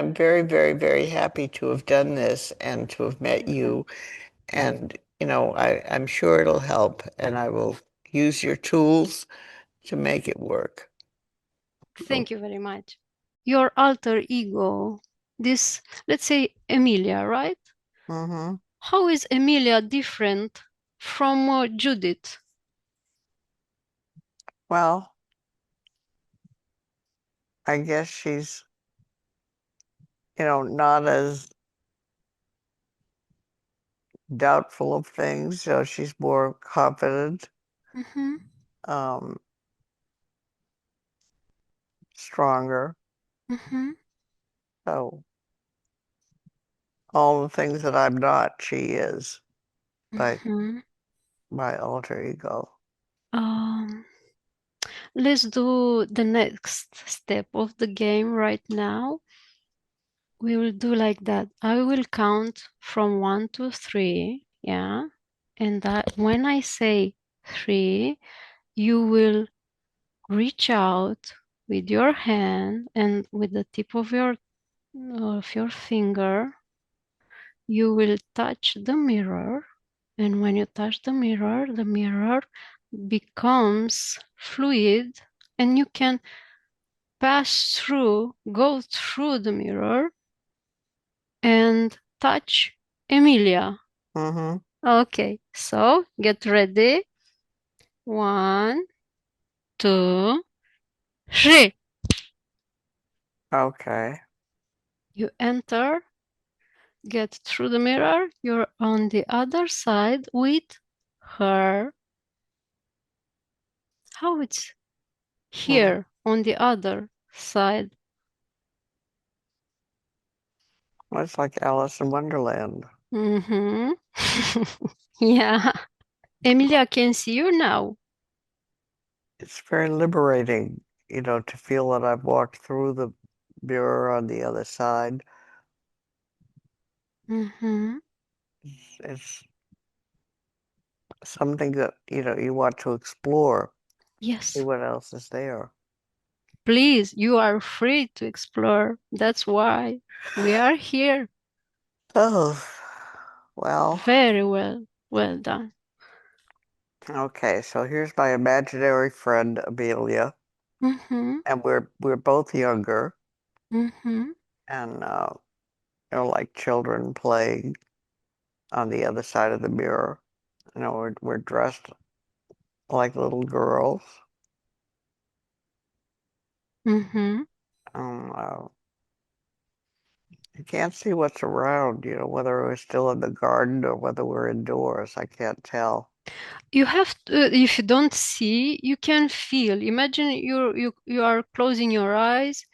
I'm very, very, very happy to have done this and to have met you. And, I'm sure it'll help, and I will use your tools to make it work. Thank you very much. Your alter ego, this, let's say Emilia, right? Mm-hmm. How is Emilia different from Judith? Well, I guess she's, not as doubtful of things, so she's more confident, Mm-hmm. um, stronger. Mm-hmm. So all the things that I'm not, she is by Mm-hmm. my alter ego. Um, let's do the next step of the game right now. We will do like that. I will count from 1 to 3, yeah? And that when I say 3, you will reach out with your hand and with the tip of your finger, you will touch the mirror. And when you touch the mirror becomes fluid and you can go through the mirror and touch Emilia. Mm-hmm. Okay, so get ready. 1, 2, 3. Okay. You enter, get through the mirror. You're on the other side with her. How it's Hmm. here on the other side? Well, it's like Alice in Wonderland. Mm-hmm. Yeah. Emilia can see you now. It's very liberating, to feel that I've walked through the mirror on the other side. Mm-hmm. It's something that, you want to explore, see Yes. what else is there. Please, you are free to explore. That's why we are here. Oh, well, Very well. Well done. okay, so here's my imaginary friend Amelia, Mm-hmm. and we're both younger Mm-hmm. and like children playing on the other side of the mirror. We're dressed like little girls. Mm-hmm. Uh, you can't see what's around, whether we're still in the garden or whether we're indoors. I can't tell. You have to, if you don't see, you can feel. Imagine you are closing your eyes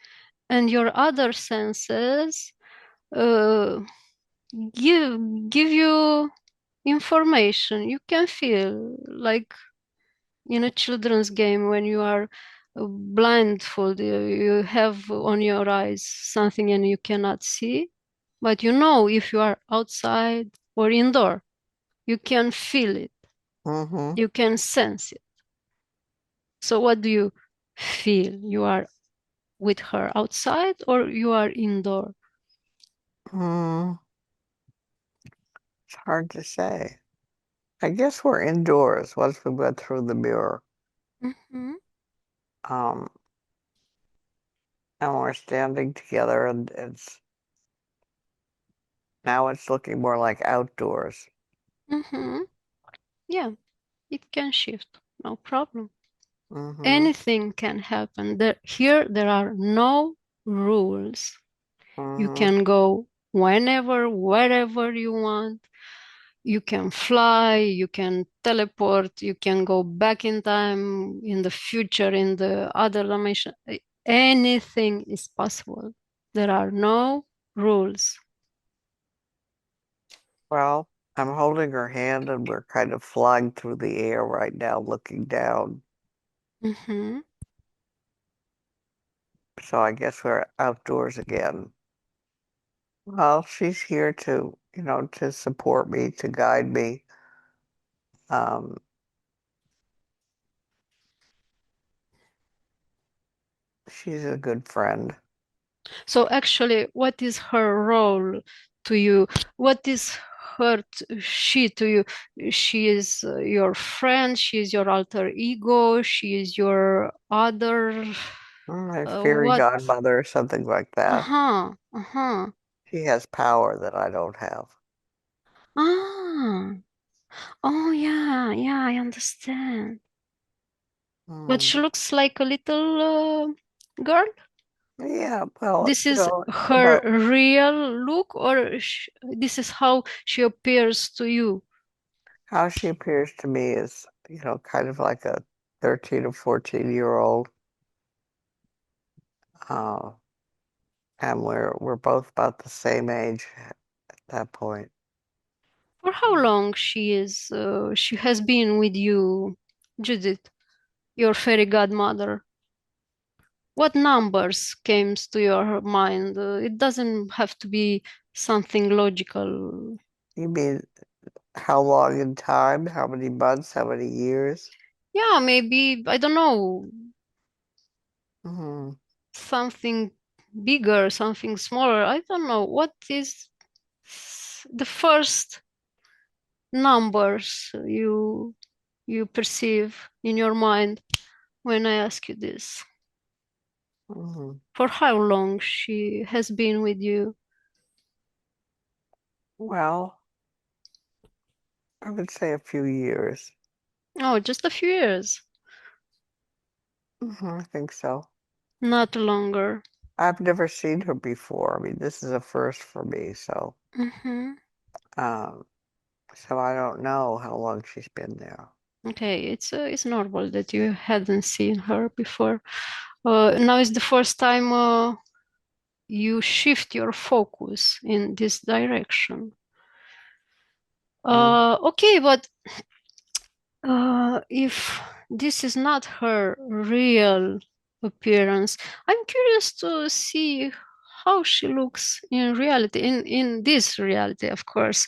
and your other senses uh, give you information. You can feel like in a children's game when you are blindfold, you have on your eyes something and you cannot see, but you know if you are outside or indoor, you can feel it, Mm-hmm. you can sense it. So what do you feel? You are with her outside or you are indoor? Mm, it's hard to say. I guess we're indoors once we went through the mirror. Mm-hmm. Um, and we're standing together, and now it's looking more like outdoors. Mm-hmm. Yeah, it can shift, no problem. Mm-hmm. Anything can happen. Here there are no rules. You Mm-hmm. can go whenever, wherever you want. You can fly, you can teleport, you can go back in time, in the future, in the other dimension. Anything is possible. There are no rules. Well, I'm holding her hand, and we're kind of flying through the air right now, looking down. Mm-hmm. So I guess we're outdoors again. Well, she's here to support me, to guide me. Um, she's a good friend. So actually, what is her role to you? What is she to you? She is your friend, she is your alter ego, she is your other A fairy what? godmother or something like that. Uh-huh. Uh-huh. She has power that I don't have. Ah. Oh yeah, yeah, I understand. But Mm. she looks like a little girl. Yeah, well, This is her about real look, or this is how she appears to you? how she appears to me is, kind of like a 13 or 14-year-old. Uh, and we're both about the same age at that point. For how long she has been with you, Judith, your fairy godmother? What numbers came to your mind? It doesn't have to be something logical. You mean how long in time? How many months? How many years? Yeah, maybe, I don't know, Hmm. something bigger, something smaller. I don't know. What is the first numbers you perceive in your mind when I ask you this? Hmm. For how long she has been with you? Well, I would say a few years. Oh, just a few years, I think so. not longer. I've never seen her before. I mean, this is a first for me, Mm-hmm. um, so I don't know how long she's been there. Okay, it's normal that you hadn't seen her before. Now is the first time you shift your focus in this direction. Mm. Okay, but if this is not her real appearance, I'm curious to see how she looks in reality, in this reality, of course.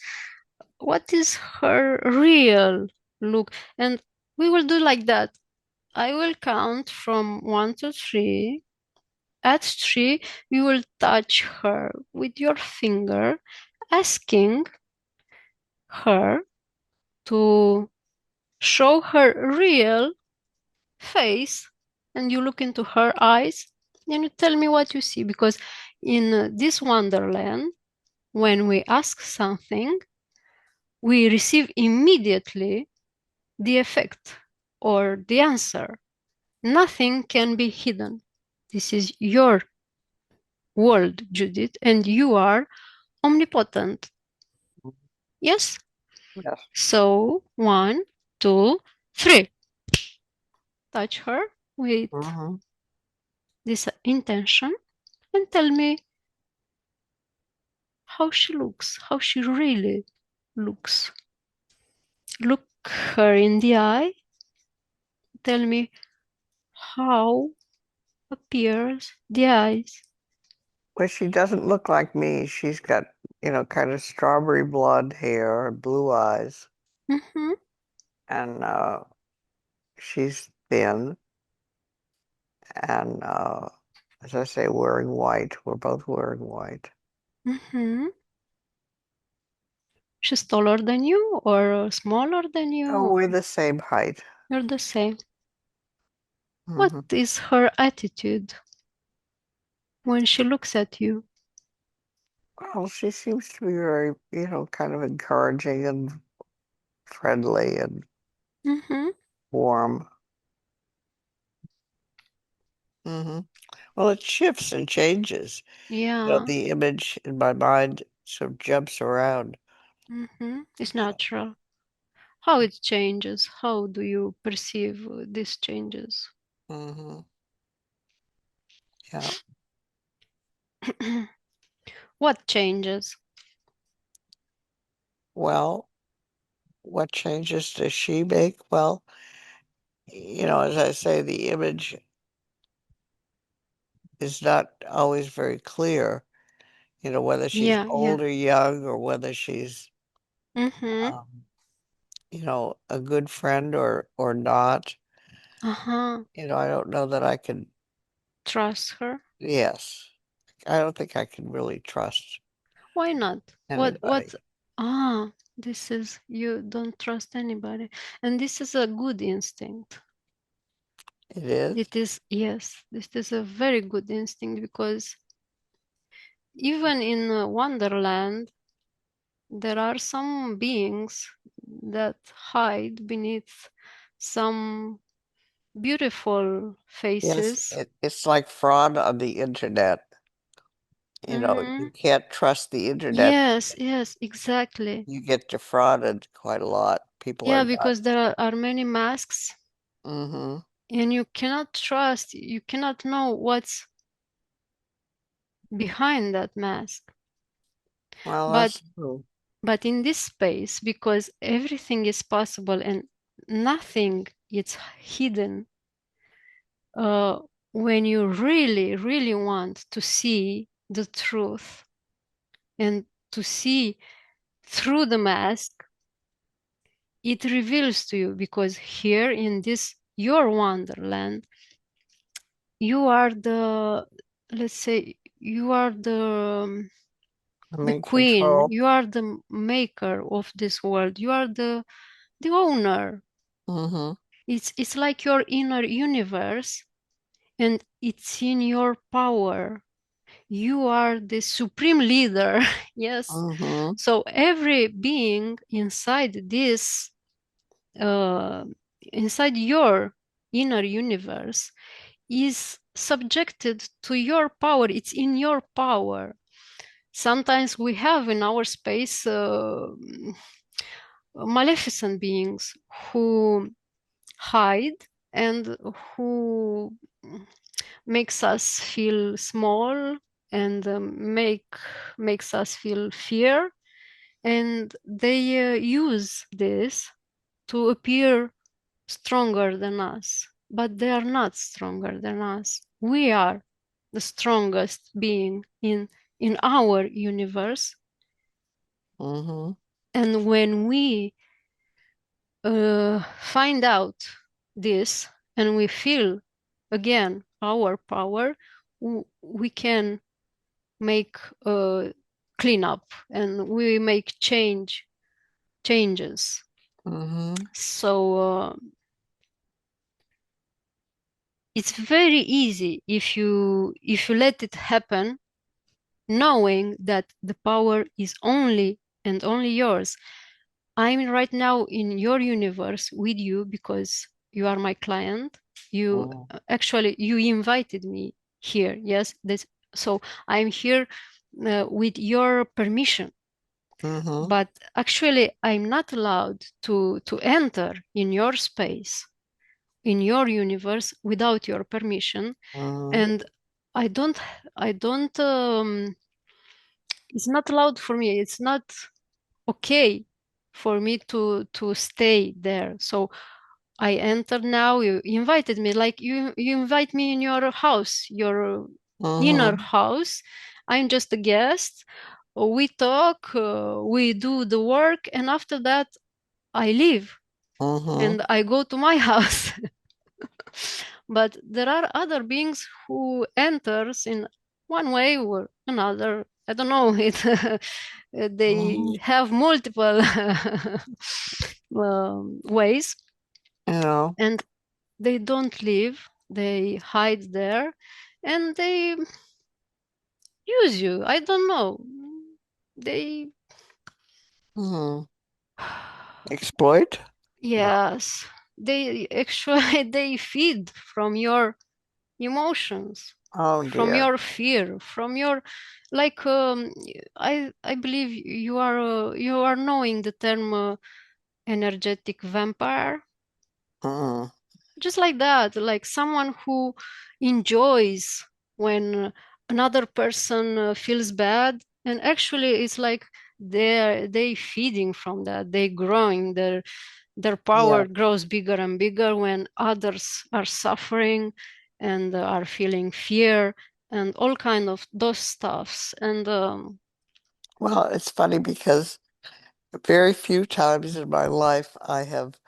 What is her real look? And we will do like that. I will count from 1 to 3. At 3, you will touch her with your finger, asking her to show her real face, and you look into her eyes and you tell me what you see. Because in this wonderland, when we ask something, we receive immediately the effect or the answer. Nothing can be hidden. This is your world, Judith, and you are omnipotent. Yes? Yes. So, 1, 2, 3. Touch her with Hmm. this intention and tell me how she looks, how she really looks. Look her in the eye. Tell me how appears the eyes. Well, she doesn't look like me. She's got, kind of strawberry blonde hair and blue eyes, Mm-hmm, and she's thin, and as I say, wearing white. We're both wearing white. mm-hmm. She's taller than you or smaller than Oh, you? we're the same height. You're the same. What Hmm. is her attitude when she looks at you? Well, she seems to be very, kind of encouraging and friendly and Mm-hmm. warm. Hmm. Well, it shifts and changes. Yeah. The image in my mind sort of jumps around. Mm-hmm. It's natural. How it changes? How do you perceive these changes? Hmm. Yeah. What changes? Well, what changes does she make? Well, as I say, the image is not always very clear, whether she's Yeah, yeah. old or young or whether she's, Mm-hmm. um, a good friend or not. Uh-huh. I don't know that I can, Trust her. yes, don't think I can really trust Why not? anybody. This is, you don't trust anybody. And this is a good instinct. It is? It is, yes, this is a very good instinct, because even in Wonderland, there are some beings that hide beneath some beautiful Yes, faces. it's like fraud on the internet. You know, you can't trust the internet. Yes, yes, exactly. You get defrauded quite a lot. People Yeah, are not. because there are many masks, Mm-hmm. and you cannot trust, you cannot know what's behind that mask. Well, But that's true. but in this space, because everything is possible and nothing is hidden, uh, when you really, really want to see the truth and to see through the mask, it reveals to you, because here in this your wonderland, you are the, let's say, you are I'm the in queen, control. you are the maker of this world, you are the owner. Mm-hmm. It's like your inner universe, and it's in your power. You are the supreme leader. Yes. Mm-hmm. So every being inside this, uh, inside your inner universe, is subjected to your power. It's in your power. Sometimes we have in our space maleficent beings who hide and who makes us feel small, and makes us feel fear, and they use this to appear stronger than us, but they are not stronger than us. We are the strongest being in our universe. Mm-hmm. And when we find out this, and we feel again our power, we can make a cleanup, and we make changes. Mm-hmm. So it's very easy if you let it happen, knowing that the power is only and only yours. I'm right now in your universe with you because you are my client. You Mm-hmm. actually, you invited me here. Yes, so I'm here with your permission. Mm-hmm. But actually, I'm not allowed to enter in your space, in your universe, without your permission. Mm-hmm. And I don't, I don't. It's not allowed for me. It's not okay for me to stay there. So I entered now. You invited me, like you invite me in your house, your inner Mm-hmm. house. I'm just a guest. We talk, we do the work, and after that, I leave Mm-hmm. and I go to my house. But there are other beings who enters in one way or another. I don't know it. Mm-hmm. They have multiple ways, You know. and they don't live. They hide there, and they use you. I don't know. They Mm-hmm. Exploit? yes, they actually they feed from your emotions, Oh from dear. your fear, from your, like I believe you are knowing the term energetic vampire. Mm-hmm. Just like that, like someone who enjoys when another person feels bad, and actually it's like they feeding from that, they growing, their Yeah. power grows bigger and bigger when others are suffering and are feeling fear and all kind of those stuffs. And Well, it's funny because very few times in my life I have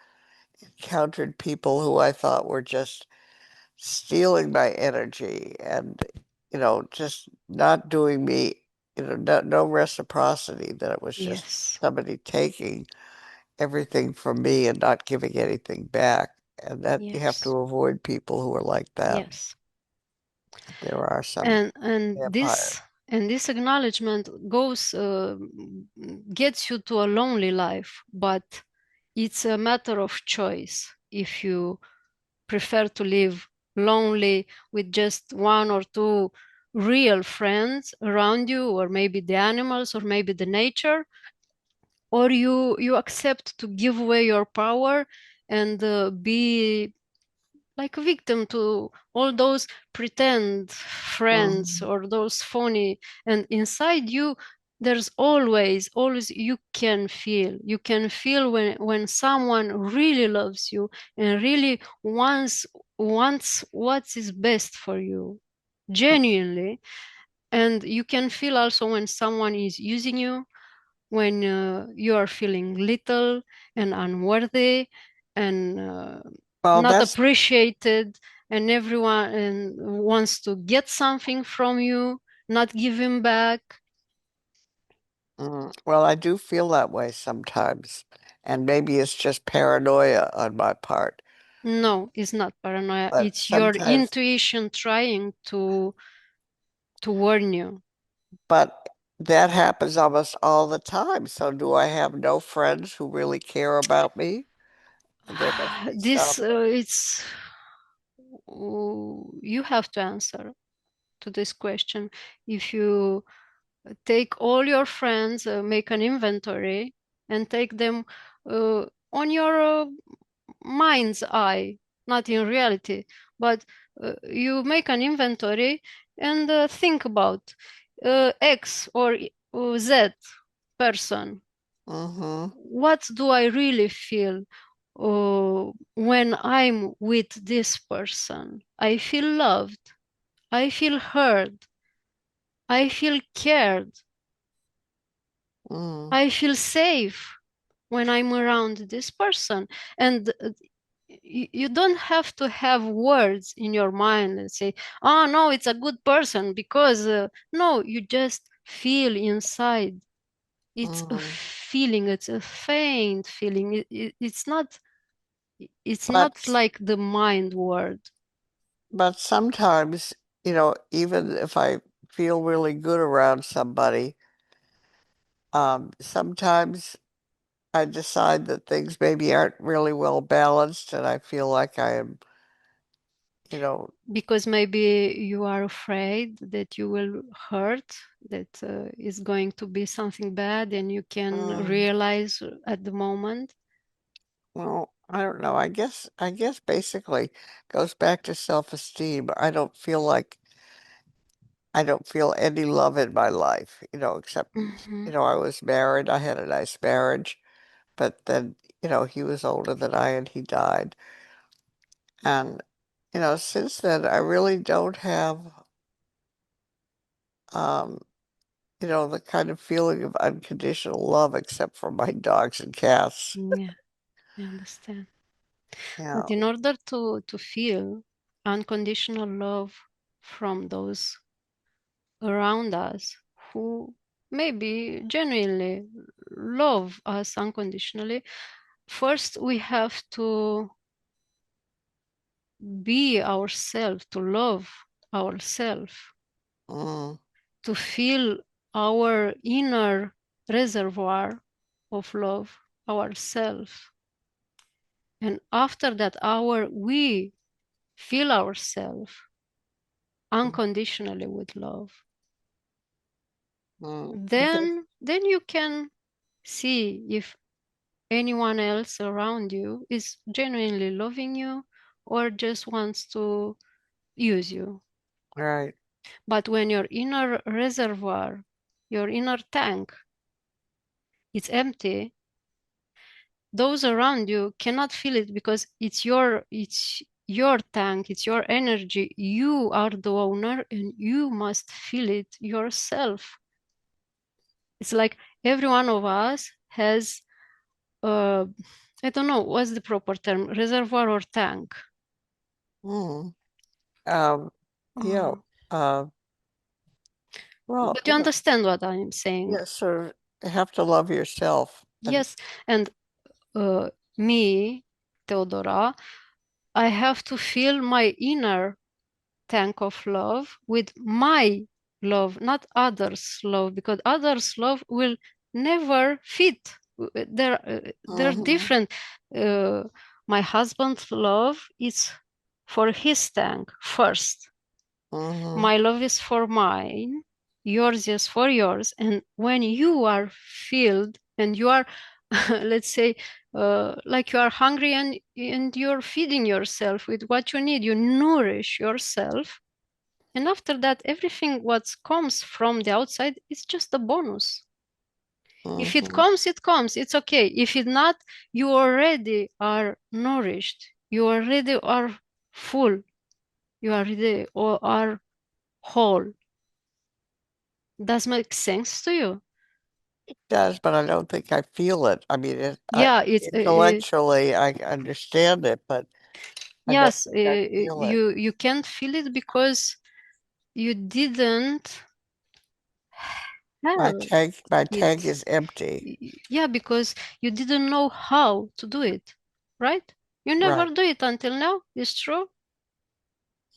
encountered people who I thought were just stealing my energy. And, just not doing me, no reciprocity, that it was just Yes. somebody taking everything from me and not giving anything back. And that you have to Yes. avoid people who are like that. Yes. There are some And vampires. this acknowledgement goes gets you to a lonely life, but it's a matter of choice if you prefer to live lonely with just one or two real friends around you, or maybe the animals, or maybe the nature, or you accept to give away your power and be like a victim to all those pretend friends Mhm. or those phony, and inside you there's always you can feel when someone really loves you and really wants what is best for you genuinely. And you can feel also when someone is using you, when you are feeling little and unworthy and Well, not that's appreciated, and everyone wants to get something from you, not giving back. well, I do feel that way sometimes, and maybe it's just paranoia on my part. No, it's not paranoia. But It's your sometimes, intuition trying to warn you. but that happens almost all the time. So do I have no friends who really care about me? There must be This some. it's you have to answer to this question. If you take all your friends, make an inventory, and take them on your mind's eye, not in reality, but you make an inventory and think about X or Z person. Mm-hmm. What do I really feel when I'm with this person? I feel loved. I feel heard. I feel cared. Mm. I feel safe when I'm around this person. And you don't have to have words in your mind and say, oh, no, it's a good person, because no, you just feel inside. It's a Mm. feeling, it's a faint feeling. It's not But like the mind word. but sometimes, even if I feel really good around somebody, sometimes I decide that things maybe aren't really well balanced, and I feel like I am, you know, Because maybe you are afraid that you will hurt, that is going to be something bad, and you can mm, realize at the moment. well, I don't know. I guess basically goes back to self-esteem. I don't feel any love in my life, except, Mhm. I was married. I had a nice marriage, but then, he was older than I and he died. And, since then, I really don't have, um, the kind of feeling of unconditional love except for my dogs and cats. Yeah, I understand. Yeah. But in order to feel unconditional love from those around us who maybe genuinely love us unconditionally, first we have to be ourselves, to love ourselves, Mm, to feel our inner reservoir of love ourselves. And after that, we feel ourselves unconditionally with love. okay. Then you can see if anyone else around you is genuinely loving you or just wants to use you. Right. But when your inner reservoir, your inner tank, it's empty, those around you cannot feel it, because it's your tank, it's your energy. You are the owner and you must feel it yourself. It's like every one of us has I don't know what's the proper term, reservoir or tank. Mm. Um, yeah. Uh, Uh, Well, But you understand what I'm saying? yes, sort of have to love yourself. Yes, and me, Teodora, I have to fill my inner tank of love with my love, not others' love, because others' love will never fit. They're Mm-hmm. different. Uh, my husband's love is for his tank first. Mm-hmm. My love is for mine. Yours is for yours. And when you are filled and you are, let's say, like you are hungry and you're feeding yourself with what you need, you nourish yourself, and after that, everything what comes from the outside is just a bonus. If it Mm-hmm. comes, it comes. It's okay. If it not, you already are nourished. You already are full. You already are whole. Does make sense to you? It does, but I don't think I feel it. I mean, Yeah, it's intellectually I understand it, but I don't yes. think I feel it. You can't feel it because you didn't have My tank it. is empty. Yeah, because you didn't know how to do it, right? You never Right. do it until now. It's true.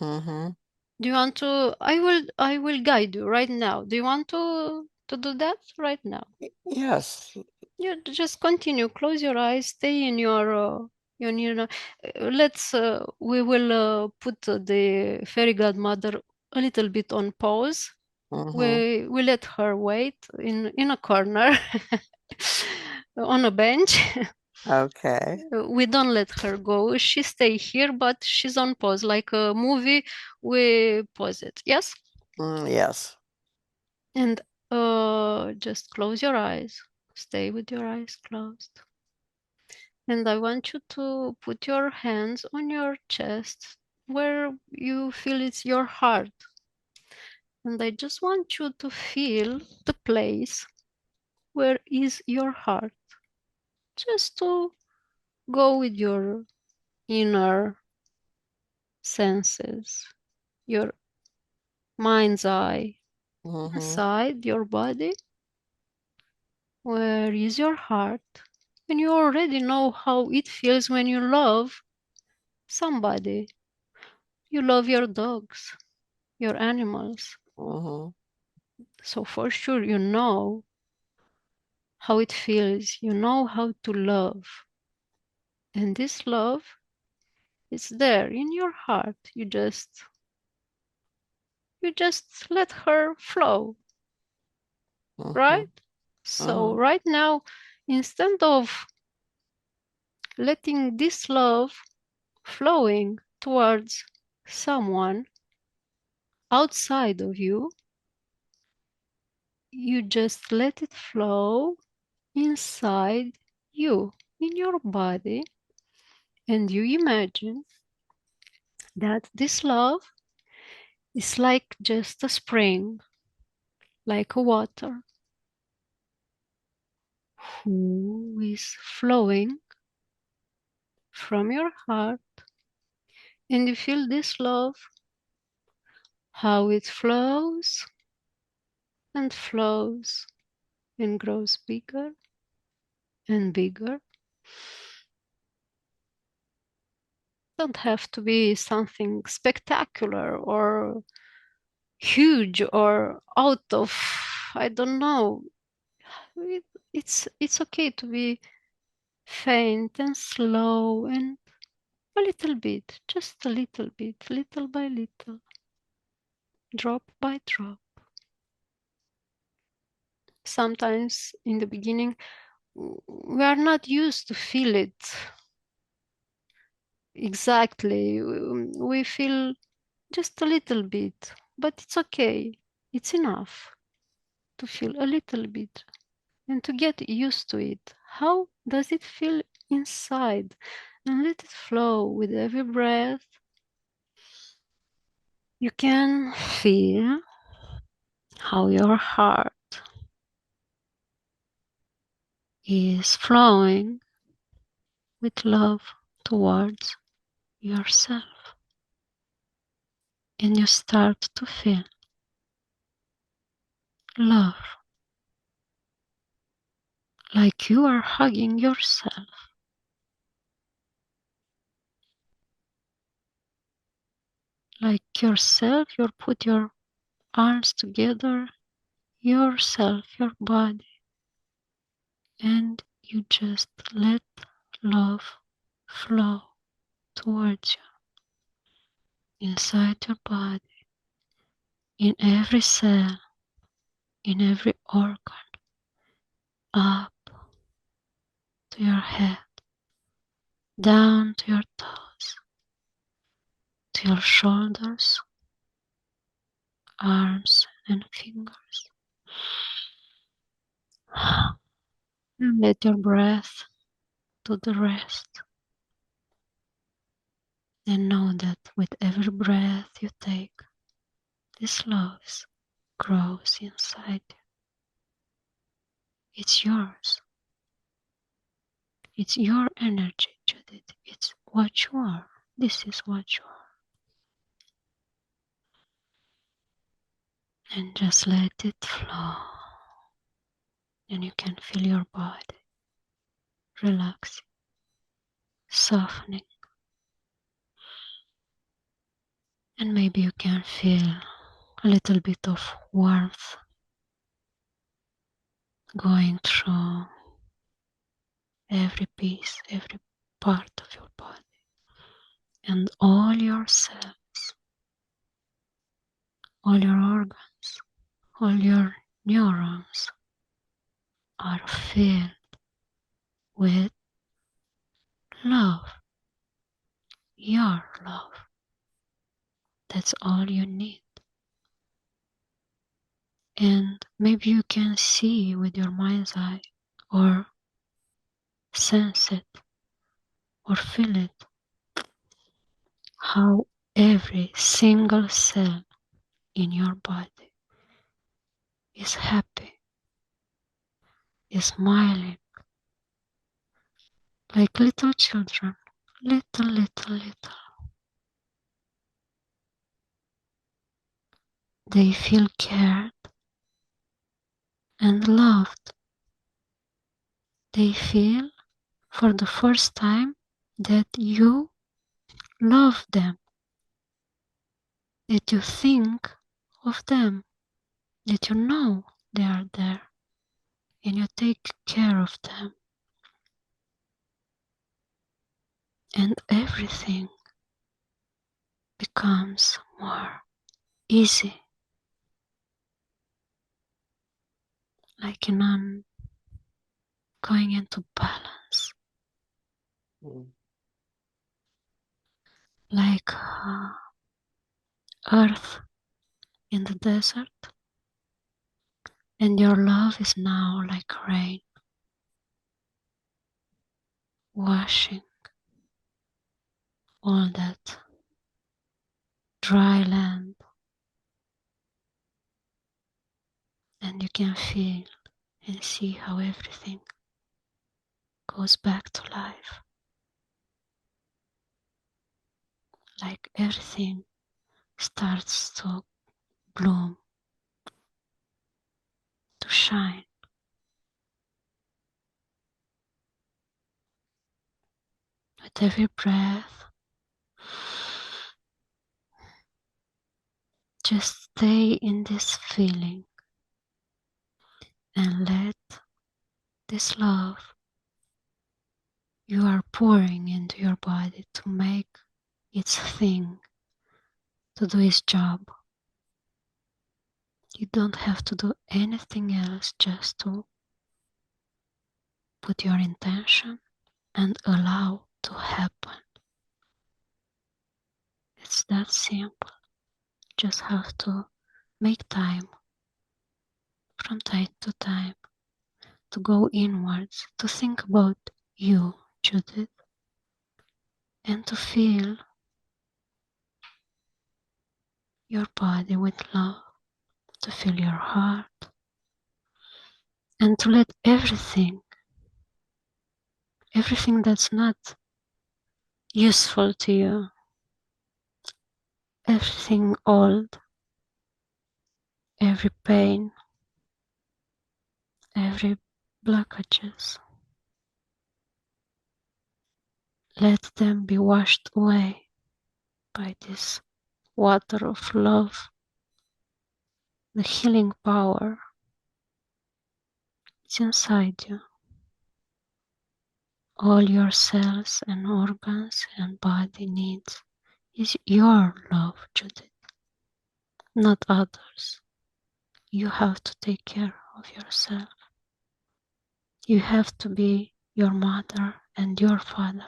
Mm-hmm. Do you want to? I will guide you right now. Do you want to do that right now? Yes. You just continue. Close your eyes. Stay in your. Let's. We will put the fairy godmother a little bit on pause. Mm-hmm. We let her wait in a corner on a bench. Okay. We don't let her go. She stay here, but she's on pause. Like a movie, we pause it. Yes? Yes. And just close your eyes. Stay with your eyes closed. And I want you to put your hands on your chest where you feel it's your heart. And I just want you to feel the place where is your heart. Just to go with your inner senses, your mind's eye, Mm-hmm. inside your body. Where is your heart? And you already know how it feels when you love somebody. You love your dogs, your animals. Mm-hmm. So for sure you know how it feels. You know how to love. And this love is there in your heart. You just let her flow, Mm-hmm. right? So Mm-hmm. right now, instead of letting this love flowing towards someone outside of you, you just let it flow inside you, in your body, and you imagine that this love is like just a spring, like a water, who is flowing from your heart, and you feel this love, how it flows and flows and grows bigger and bigger. Don't have to be something spectacular or huge or out of, I don't know. It, it's okay to be faint and slow and a little bit, just a little bit, little by little, drop by drop. Sometimes in the beginning, we are not used to feel it exactly. We feel just a little bit, but it's okay. It's enough to feel a little bit and to get used to it. How does it feel inside? And let it flow with every breath. You can feel how your heart is flowing with love towards yourself. And you start to feel love, like you are hugging yourself. Like yourself, you put your arms together, yourself, your body, and you just let love flow towards you, inside your body, in every cell, in every organ, up to your head, down to your toes, to your shoulders, arms and fingers. And let your breath do the rest. And know that with every breath you take, this love grows inside you. It's yours. It's your energy, Judith. It's what you are. This is what you are. And just let it flow. And you can feel your body relaxing, softening. And maybe you can feel a little bit of warmth going through every piece, every part of your body. And all your cells, all your organs, all your neurons are filled with love, your love. That's all you need. And maybe you can see with your mind's eye or sense it or feel it, how every single cell in your body is happy, is smiling, like little children, little. They feel cared and loved. They feel for the first time that you love them, that you think of them, that you know they are there, and you take care of them. And everything becomes more easy, like going into balance, like earth in the desert, and your love is now like rain, washing all that dry land, and you can feel and see how everything goes back to life, like everything starts to bloom, to shine. With every breath, just stay in this feeling and let this love you are pouring into your body to make its thing, to do its job. You don't have to do anything else, just to put your intention and allow to happen. It's that simple. Just have to make time from time to time to go inwards, to think about you, Judith, and to fill your body with love, to fill your heart, and to let everything that's not useful to you, everything old, every pain, every blockages. Let them be washed away by this water of love, the healing power. It's inside you. All your cells and organs and body needs is your love, Judith, not others. You have to take care of yourself. You have to be your mother and your father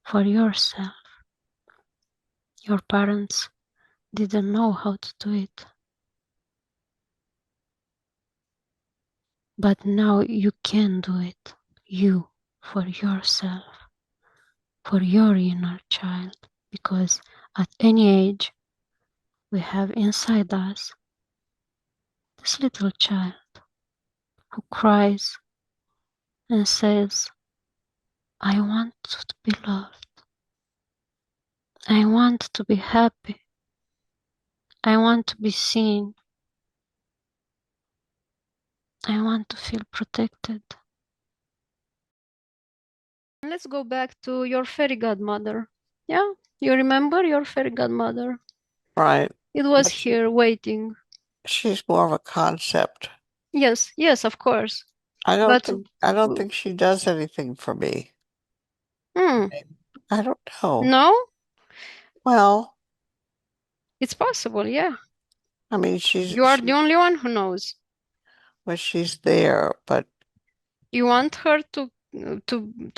for yourself. Your parents didn't know how to do it. But now you can do it. You, for yourself, for your inner child. Because at any age, we have inside us this little child who cries and says, I want to be loved. I want to be happy. I want to be seen. I want to feel protected. Let's go back to your fairy godmother. Yeah, you remember your fairy godmother? Right. It was But here waiting. she's more of a concept. Yes, yes, of course. I But don't think she does anything for me. hmm, I don't know. no, Well, it's possible. Yeah, I mean, you are the only one who knows. well, she's there, but You want her to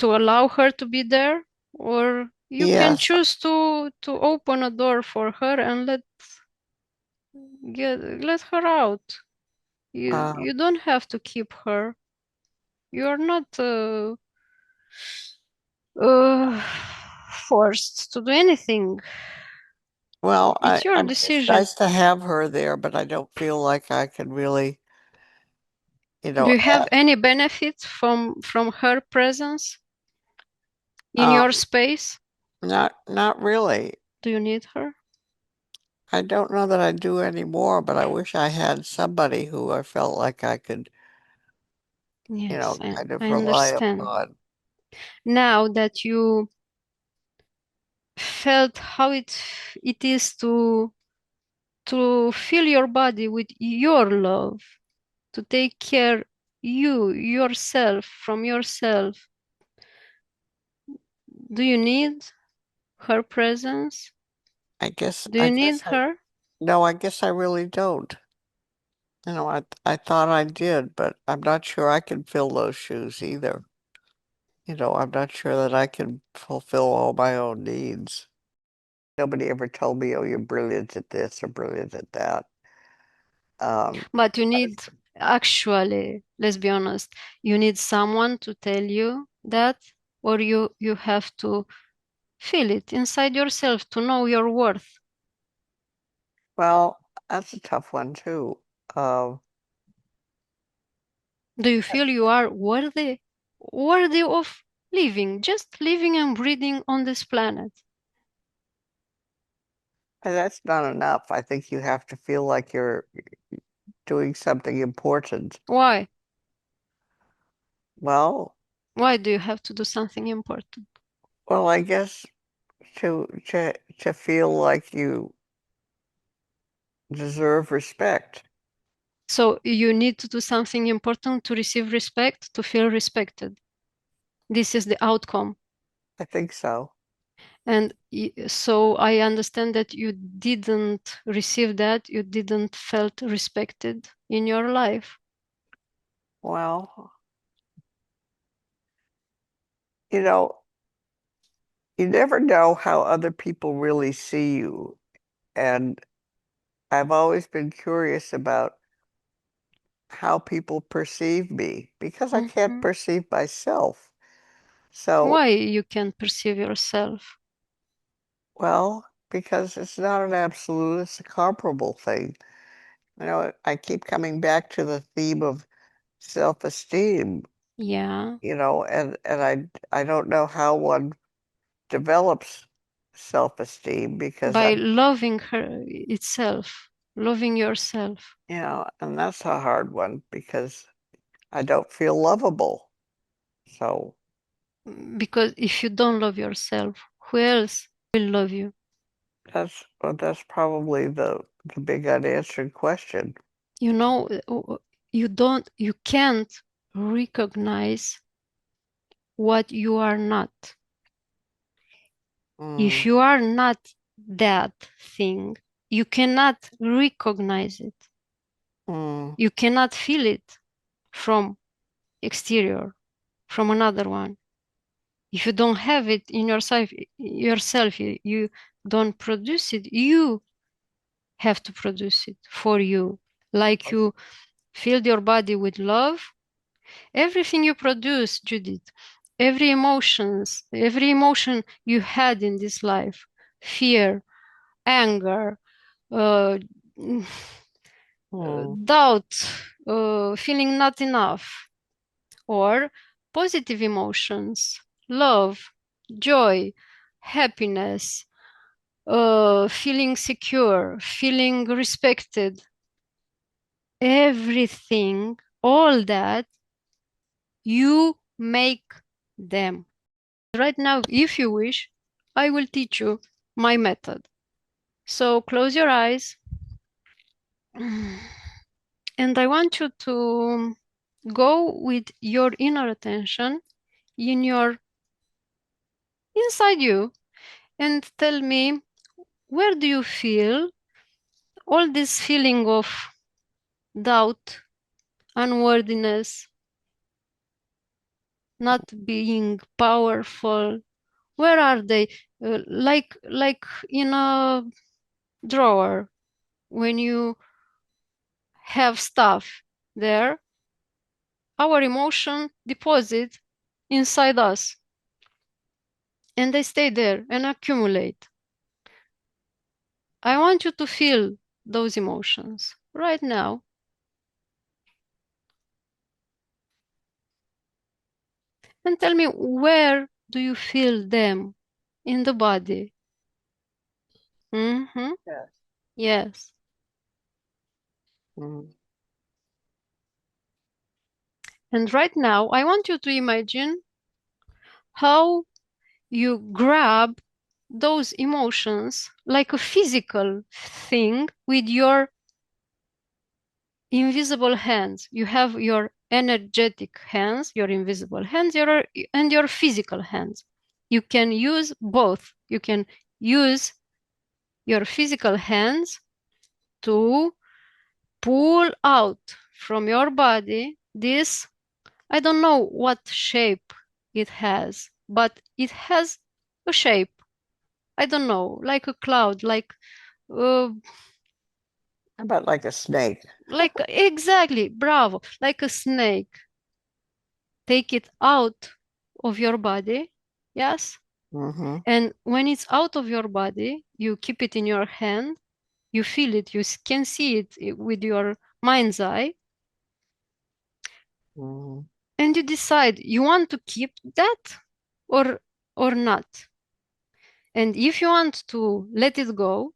allow her to be there, or you can yes, choose to open a door for her and let her out. uh, You don't have to keep her. You're not uh, forced to do anything. well, It's your I mean, it's decision. nice to have her there, but I don't feel like I can really, Do you have add, any benefit from her presence in um, your space? not really. Do you need her? I don't know that I do anymore, but I wish I had somebody who I felt like I could, Yes, kind I of rely understand. upon. Now that you felt how it is to fill your body with your love, to take care yourself from yourself, do you need her presence? Do you need her? No, I guess I really don't. I thought I did, but I'm not sure I can fill those shoes either. I'm not sure that I can fulfill all my own needs. Nobody ever told me, oh, you're brilliant at this or brilliant at that. But you need, actually, let's be honest, you need someone to tell you that, or you have to feel it inside yourself to know your worth. Well, that's a tough one too. Uh, Do you feel you are worthy of living, just living and breathing on this planet? and that's not enough. I think you have to feel like you're doing something important. Why? Well, Why do you have to do something important? I guess to feel like you deserve respect. So you need to do something important to receive respect, to feel respected. This is the outcome. I think so. And so I understand that you didn't receive that, you didn't felt respected in your life. Well, you know, you never know how other people really see you. And I've always been curious about how people perceive me because I can't Mhm. perceive myself. So, Why you can't perceive yourself? well, because it's not an absolute, it's a comparable thing. I keep coming back to the theme of self-esteem, Yeah, and I don't know how one develops self-esteem because by loving her itself, loving yourself. and that's a hard one because I don't feel lovable. So Because if you don't love yourself, who else will love you? that's probably the big unanswered question. You know, you can't recognize what you are not. If you are not that thing, you cannot recognize it. You cannot feel it from exterior, from another one. If you don't have it in yourself, you don't produce it. You have to produce it for you. Like you filled your body with love. Everything you produce, Judith, every emotion you had in this life, fear, anger, doubt, feeling not enough, or positive emotions, love, joy, happiness, feeling secure, feeling respected, everything, all that, you make them. Right now, if you wish, I will teach you my method. So close your eyes. And I want you to go with your inner attention inside you and tell me, where do you feel all this feeling of doubt, unworthiness, not being powerful? Where are they? Like in a drawer, when you have stuff there, our emotion deposit inside us, and they stay there and accumulate. I want you to feel those emotions right now. And tell me, where do you feel them in the body? Mm-hmm. Yes. Yes. And right now, I want you to imagine how you grab those emotions like a physical thing with your invisible hands. You have your energetic hands, your invisible hands, and your physical hands. You can use both. You can use your physical hands to pull out from your body this, I don't know what shape it has, but it has a shape. I don't know, like a cloud, like How about like a snake? like exactly, bravo, like a snake. Take it out of your body, yes? And when it's out of your body, you keep it in your hand, you feel it, you can see it with your mind's eye, and you decide you want to keep that or not. And if you want to let it go,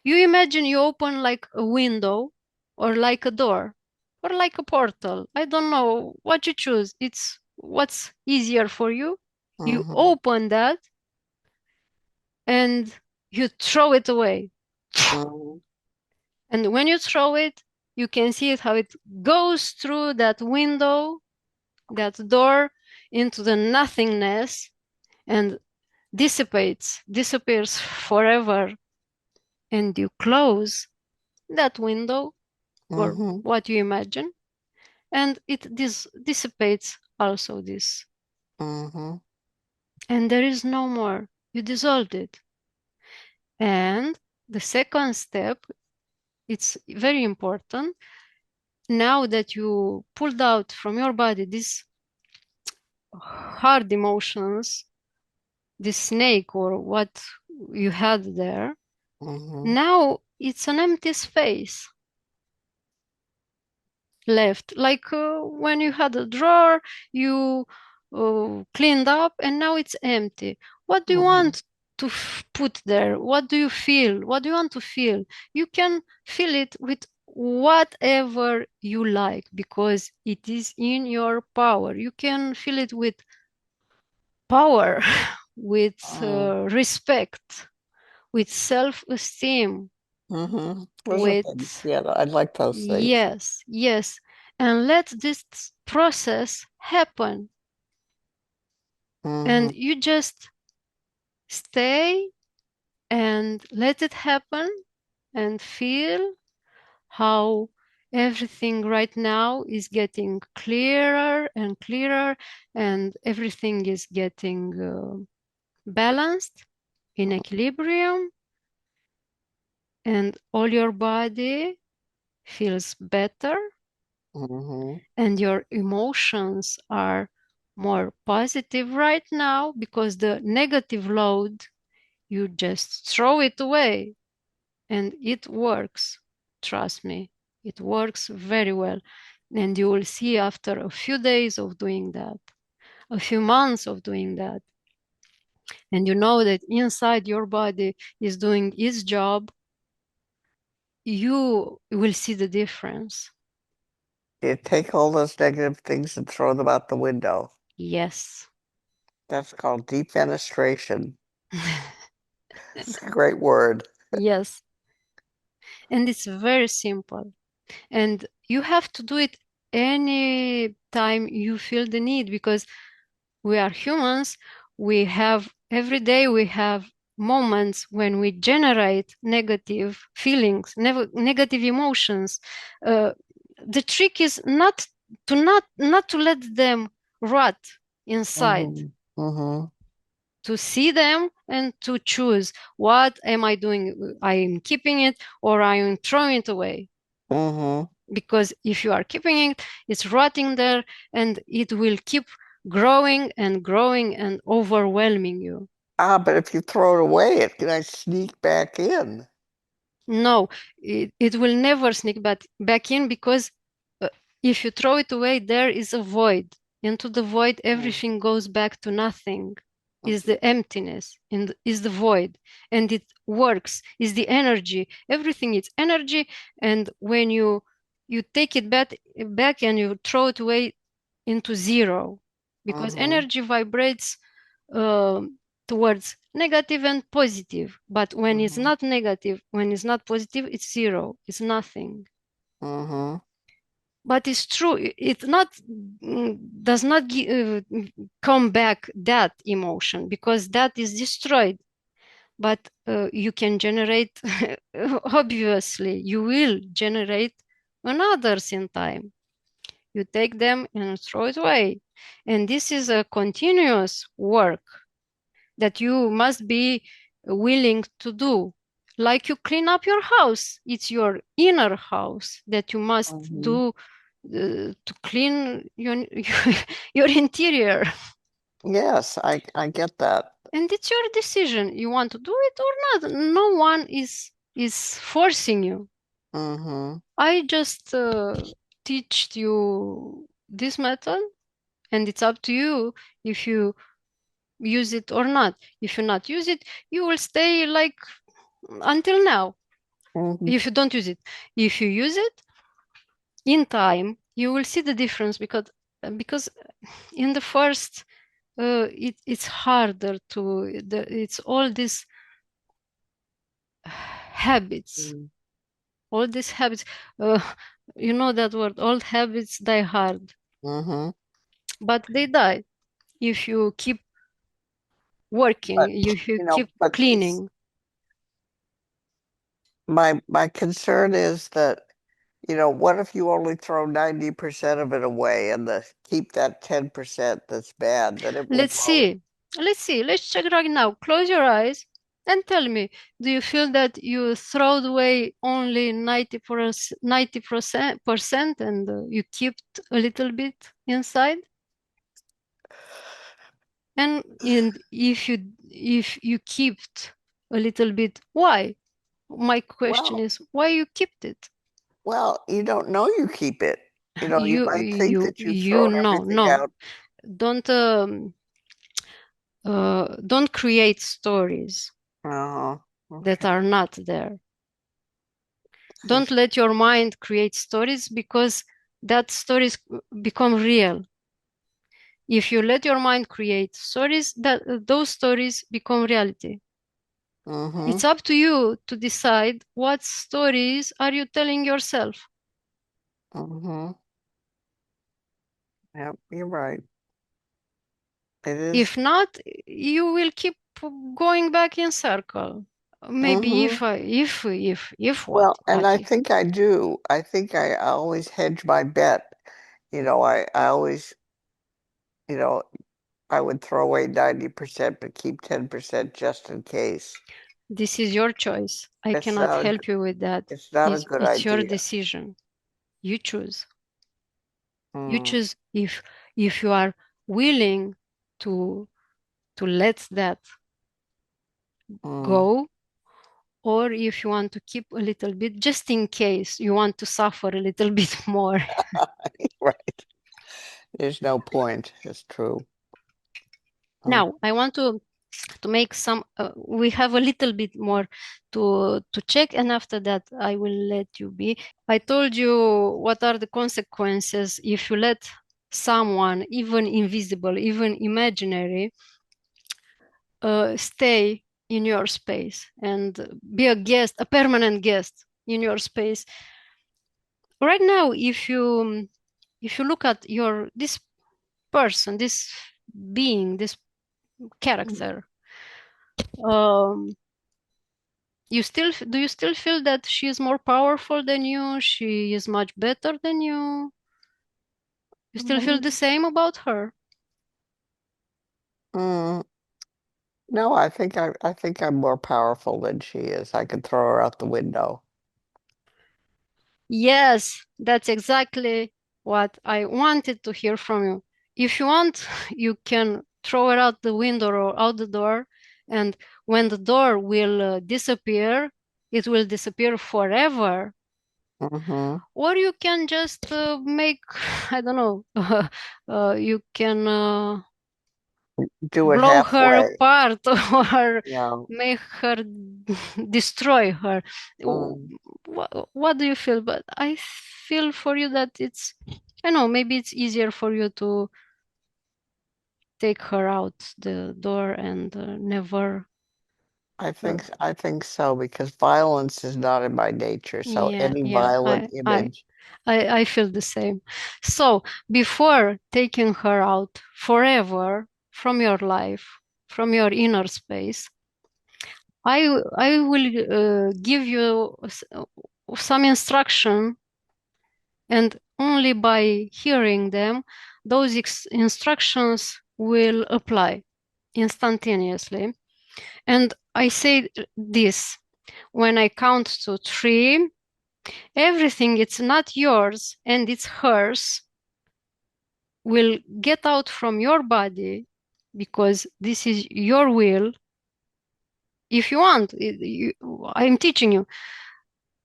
you imagine you open like a window or like a door or like a portal. I don't know what you choose. It's what's easier for you. You open that and you throw it away. And when you throw it, you can see it how it goes through that window, that door, into the nothingness and disappears forever. And you close that window or what you imagine, and it dissipates also this. And there is no more. You dissolved it. And the second step, it's very important. Now that you pulled out from your body these hard emotions, this snake or what you had there, now it's an empty space left. Like when you had a drawer, you cleaned up and now it's empty. What do you want to put there? What do you feel? What do you want to feel? You can feel it with whatever you like, because it is in your power. You can fill it with power, with respect, with self-esteem, Those are things. with, Yeah, I like those things. yes, yes. And let this process happen. And Mm-hmm. you just stay and let it happen and feel how everything right now is getting clearer and clearer, and everything is getting balanced in equilibrium, and all your body feels better, Mm-hmm. and your emotions are more positive right now, because the negative load, you just throw it away, and it works. Trust me, it works very well. And you will see after a few days of doing that, a few months of doing that, and you know that inside your body is doing its job, you will see the difference. You take all those negative things and throw them out the window. Yes. That's called defenestration. It's a great word. Yes. And it's very simple. And you have to do it any time you feel the need, because we are humans. We have every day, we have moments when we generate negative feelings, negative emotions. The trick is not to let them rot inside, Mm-hmm. Mm-hmm. to see them and to choose, what am I doing? I am keeping it, or I am throwing it away. Mm-hmm. Because if you are keeping it, it's rotting there, and it will keep growing and growing and overwhelming you. Ah, but if you throw it away, it can sneak back in. No, it will never sneak back in, because uh, if you throw it away, there is a void. Into the void, everything goes back to nothing. Is the emptiness, and is the void, and it works. Is the energy. Everything is energy, and when you take it back and you throw it away into zero, because Mm-hmm. energy vibrates towards negative and positive. But when it's Mm-hmm. not negative, when it's not positive, it's zero, it's nothing. Mm-hmm. But it's true, it not does not come back, that emotion, because that is destroyed. But you can generate, obviously you will generate another's in time. You take them and throw it away, and this is a continuous work that you must be willing to do. Like you clean up your house, it's your inner house that you must Mm-hmm. do to clean your interior. Yes, I get that. And it's your decision. You want to do it or not. No one is forcing you. Mm-hmm. I just teach you this method, and it's up to you if you use it or not. If you not use it, you will stay like until now. Mm-hmm. If you don't use it, if you use it in time, you will see the difference, because in the first it's harder to it's all these habits, all these habits. uh, you know that word, old habits die hard, Mm-hmm. but they die if you keep working, But if you keep but cleaning. my concern is that, what if you only throw 90% of it away and keep that 10% that's bad, then it will Let's probably. see. Let's check right now. Close your eyes and tell me, do you feel that you throw away only 90% and you kept a little bit inside? And if you kept a little bit, why? My question Well, is, why you kept it? you don't know you keep it. You You might think you that you've you thrown know, everything no. out. Don't create stories Uh-huh. that Okay. are not there. Don't let your mind create stories, because that stories become real. If you let your mind create stories, those stories become reality. It's up to you to decide what stories are you telling yourself. Yep, you're right. It is. If not, you will keep going back in circle. Maybe if Well, what? and What I if? think I do. I think I always hedge my bet. I always, you know, I would throw away 90%, but keep 10% just in case. This is your choice. I It's cannot not a, help you with that. it's not a good It's your idea. decision. You choose. You Mm, choose if you are willing to let that mm. go, or if you want to keep a little bit, just in case you want to suffer a little bit more. Right. There's no point. It's true. Now, I want to make some, we have a little bit more to check, and after that I will let you be. I told you what are the consequences if you let someone, even invisible, even imaginary, stay in your space and be a guest, a permanent guest in your space. Right now, if you look at this person, this being, this character, do you still feel that she is more powerful than you? She is much better than you? You still feel the same about her? Mm, no, I think I'm more powerful than she is. I could throw her out the window. Yes, that's exactly what I wanted to hear from you. If you want, you can throw it out the window or out the door, and when the door will disappear, it will disappear forever. Or you can just make, I don't know, you can Do it blow her halfway. apart or Yeah. make her destroy her. Mm. What do you feel? But I feel for you that it's, I know, maybe it's easier for you to take her out the door and never. I think so because violence is not in my nature. So Yeah, any yeah, violent image. I feel the same. So before taking her out forever from your life, from your inner space, I will give you some instruction, and only by hearing them, those instructions will apply instantaneously. And I say this: when I count to 3, everything it's not yours and it's hers will get out from your body, because this is your will. If you want, I'm teaching you,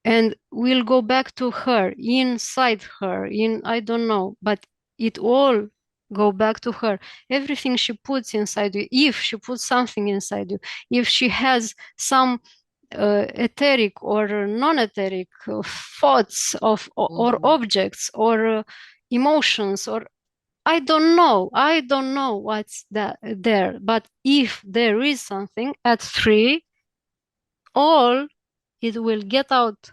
and we'll go back to her, inside her, in, I don't know, but it all go back to her. Everything she puts inside you, if she puts something inside you, if she has some etheric or non-etheric thoughts of or objects or emotions, or I don't know what's there, but if there is something at 3, all it will get out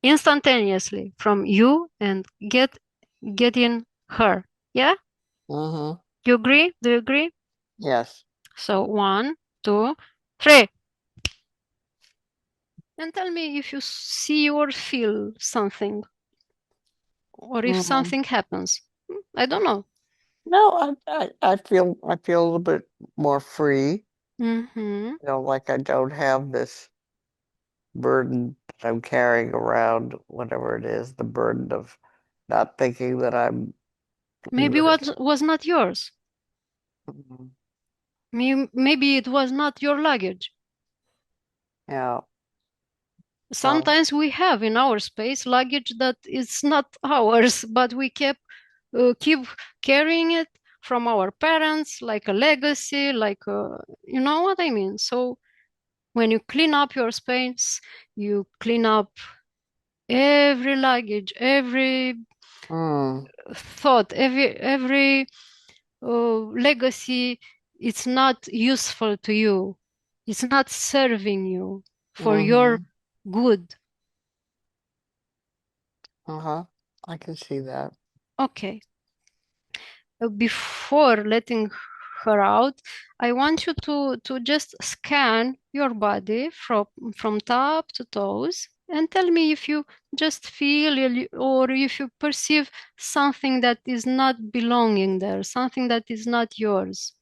instantaneously from you and get in her. Yeah? You agree? Do you agree? Yes. So 1, 2, 3. And tell me if you see or feel something, or if something happens. I don't know. No, I feel a little bit more free. Mm-hmm. Like I don't have this burden that I'm carrying around, whatever it is, the burden of not thinking that I'm Maybe worth. what was not yours. Mhm. Maybe it was not your luggage. Yeah. Well, Sometimes we have in our space luggage that is not ours, but we keep carrying it from our parents, like a legacy, like you know what I mean. So when you clean up your space, you clean up every luggage, every Mm, thought, every legacy, it's not useful to you. It's not serving you for your mm-hmm. good. Uh-huh. I can see that. Okay. Before letting her out, I want you to just scan your body from top to toes and tell me if you just feel or if you perceive something that is not belonging there, something that is not yours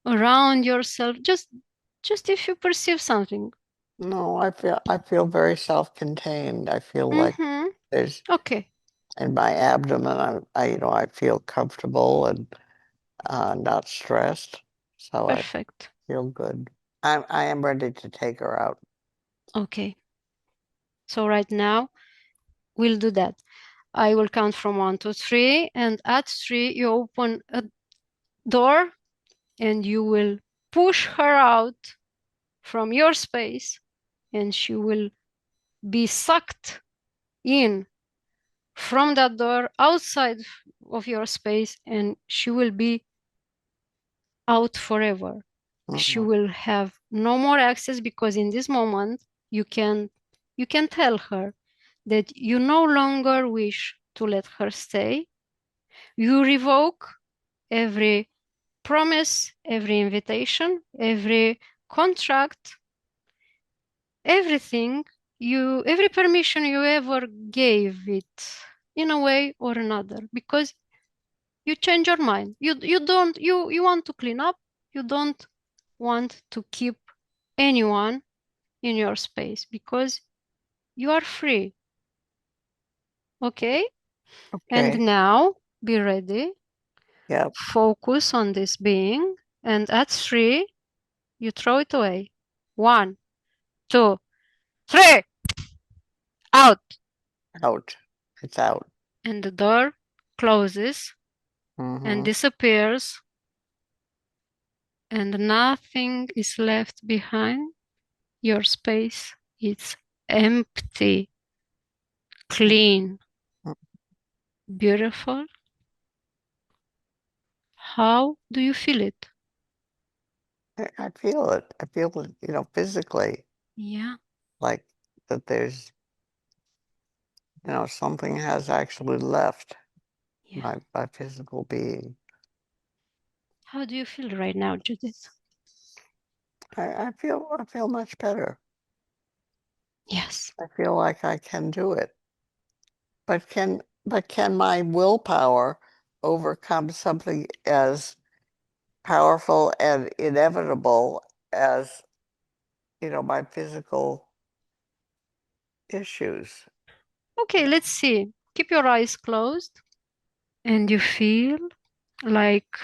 around yourself. Just if you perceive something. No, I feel very self-contained. I feel like Mm-hmm. there's Okay, in my abdomen, I feel comfortable and not stressed. So I perfect. feel good. I am ready to take her out. Okay. So right now we'll do that. I will count from 1 to 3, and at 3 you open a door and you will push her out from your space, and she will be sucked in from that door outside of your space, and she will be out forever. She Mhm. will have no more access, because in this moment you can tell her that you no longer wish to let her stay. You revoke every promise, every invitation, every contract, everything every permission you ever gave it in a way or another, because you change your mind. You want to clean up. You don't want to keep anyone in your space because you are free. Okay? And Okay. now be ready. Yep. Focus on this being. And at 3, you throw it away. 1, 2, 3, out. Out. It's out. And the door closes and Mm-hmm. disappears, and nothing is left behind. Your space is empty, clean, beautiful. How do you feel it? I feel it. I feel it, physically, Yeah, like that there's, something has actually left yeah. my physical being. How do you feel right now, Judith? I feel much better. Yes. I feel like I can do it. But can my willpower overcome something as powerful and inevitable as, my physical issues? Okay, let's see. Keep your eyes closed and you feel like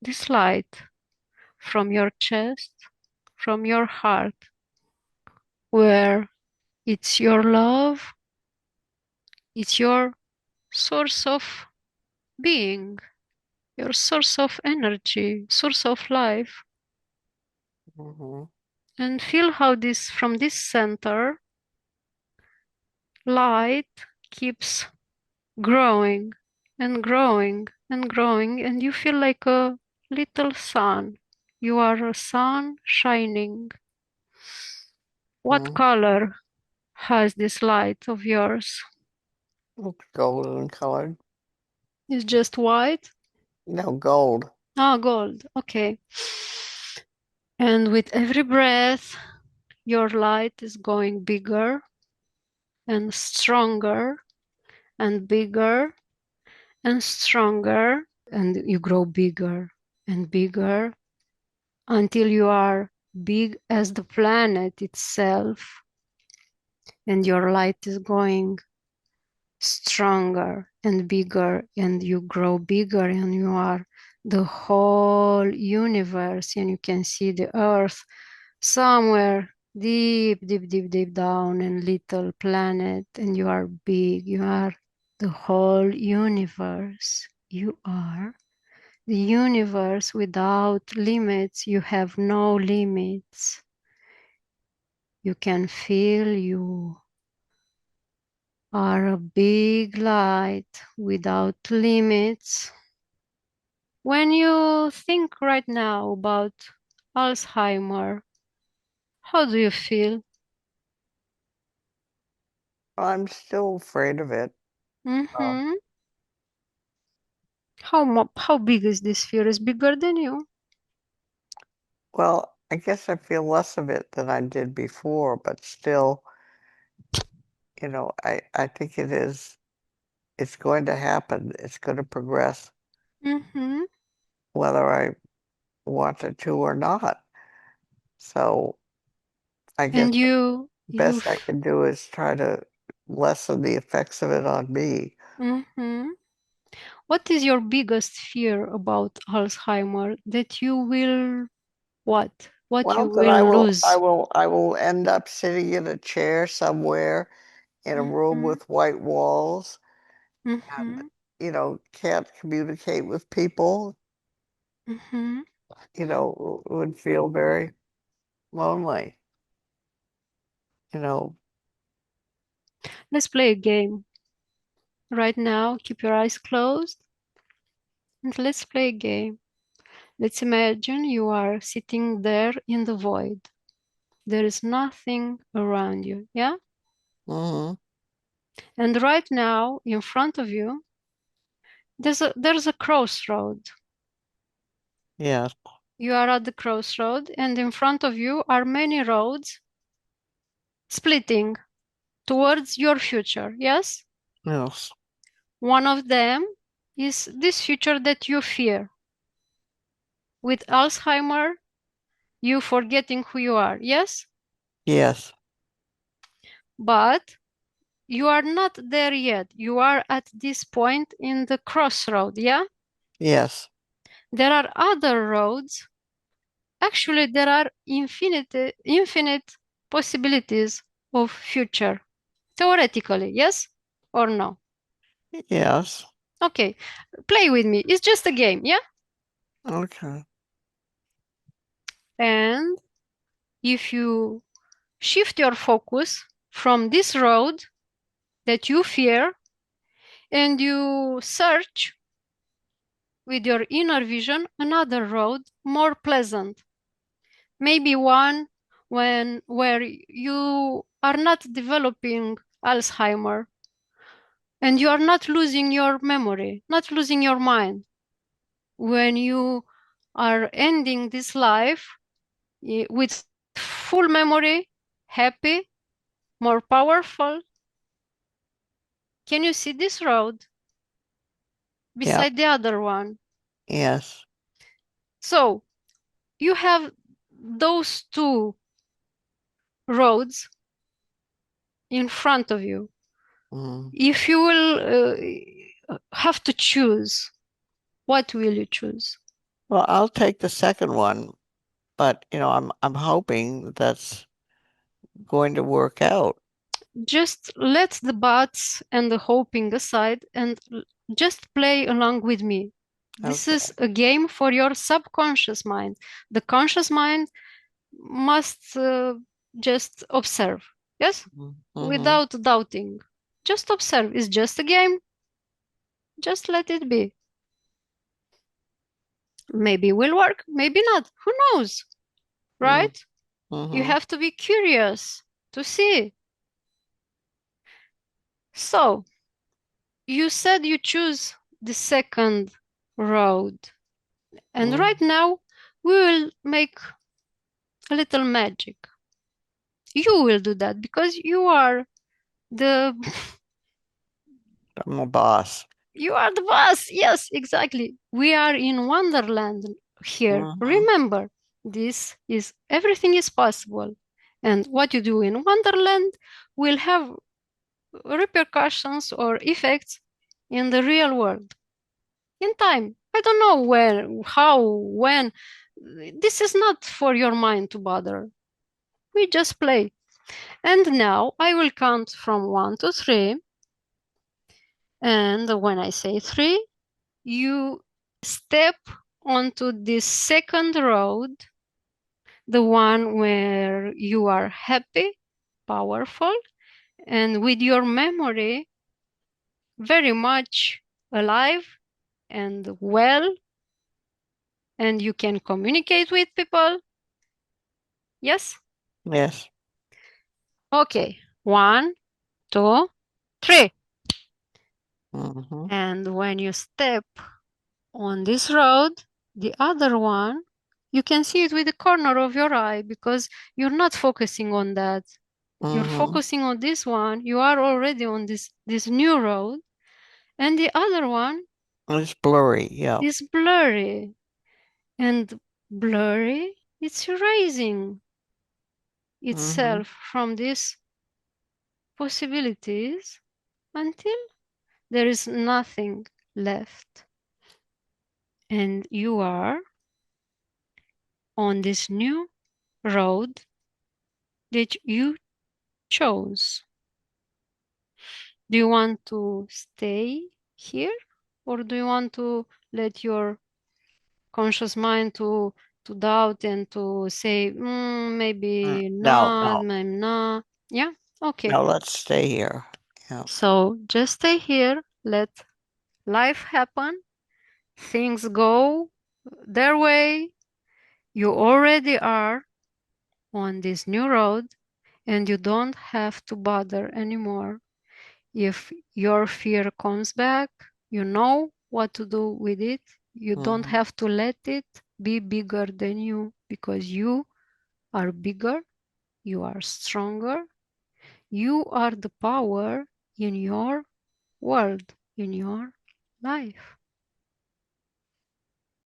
this light from your chest, from your heart, where it's your love, it's your source of being, your source of energy, source of life. Hmm. And feel how this, from this center, light keeps growing and growing and growing, and you feel like a little sun. You are a sun shining. What Hmm. color has this light of yours? It's golden colored. It's just white? No, gold. Ah, gold. Okay. And with every breath, your light is going bigger and stronger and bigger and stronger, and you grow bigger and bigger until you are big as the planet itself, and your light is going stronger and bigger, and you grow bigger, and you are the whole universe, and you can see the earth somewhere deep, deep, deep, deep down, and little planet, and you are big. You are the whole universe. You are the universe without limits. You have no limits. You can feel you are a big light without limits. When you think right now about Alzheimer, how do you feel? I'm still afraid of it. Mm-hmm. How big is this fear? Is bigger than you? Well, I guess I feel less of it than I did before, but still, I think it's going to happen. It's going to progress, Mm-hmm. whether I want it to or not. So I guess And the you best I can do is try to lessen the effects of it on me. mm-hmm. What is your biggest fear about Alzheimer? That you will what? What you Well, that will lose? I will end up sitting in a chair somewhere in a room Mm-hmm. with white walls and, Mm-hmm. can't communicate with people, Mm-hmm. would feel very lonely, you know. Let's play a game. Right now, keep your eyes closed and let's play a game. Let's imagine you are sitting there in the void. There is nothing around you, yeah? Hmm. And right now, in front of you, there's a crossroad. Yes, You are at the crossroad, and in front of you are many roads splitting towards your future, yes? yes, One of them is this future that you fear. With Alzheimer, you forgetting who you are, yes? yes, But you are not there yet. You are at this point in the crossroad, yeah? yes, There are other roads. Actually, there are infinite possibilities of future. Theoretically, yes or no? yes. Okay, play with me. It's just a game, yeah? Okay. And if you shift your focus from this road that you fear and you search with your inner vision another road more pleasant, maybe one where you are not developing Alzheimer and you are not losing your memory, not losing your mind. When you are ending this life with full memory, happy, more powerful. Can you see this road Yep. beside the other one? Yes. So you have those two roads in front of you. Mm. If you will have to choose, what will you choose? Well, I'll take the second one, but I'm hoping that's going to work out. Just let the buts and the hoping aside and just play along with me. This Okay. is a game for your subconscious mind. The conscious mind must just observe, yes, Mm-hmm. without doubting. Just observe. It's just a game. Just let it be. Maybe it will work, maybe not. Who knows, right? You Mm-hmm. have to be curious to see. So, you said you choose the second road. And Mm. right now, we will make a little magic. You will do that because you are the I'm a boss. you are the boss. Yes, exactly. We are in Wonderland here. Mm-hmm. Remember, this is everything is possible. And what you do in Wonderland will have repercussions or effects in the real world. In time. I don't know where, how, when. This is not for your mind to bother. We just play. And now I will count from 1 to 3. And when I say 3, you step onto this second road the one where you are happy, powerful, and with your memory very much alive and well, and you can communicate with people. Yes? Yes. Okay. 1, 2, 3. Mm-hmm. And when you step on this road, the other one, you can see it with the corner of your eye because you're not focusing on that. You're Mm-hmm. focusing on this one. You are already on this new road. And the other one It's blurry, yeah. is blurry. And blurry, it's erasing itself from these possibilities until there is nothing left. And you are on this new road that you chose. Do you want to stay here, or do you want to let your conscious mind to doubt and to say maybe not, No. maybe not? Yeah, okay. No, let's stay here. Yeah. So just stay here, let life happen, things go their way. You already are on this new road, and you don't have to bother anymore. If your fear comes back, you know what to do with it. You don't have to let it be bigger than you, because you are bigger, you are stronger, you are the power in your world, in your life.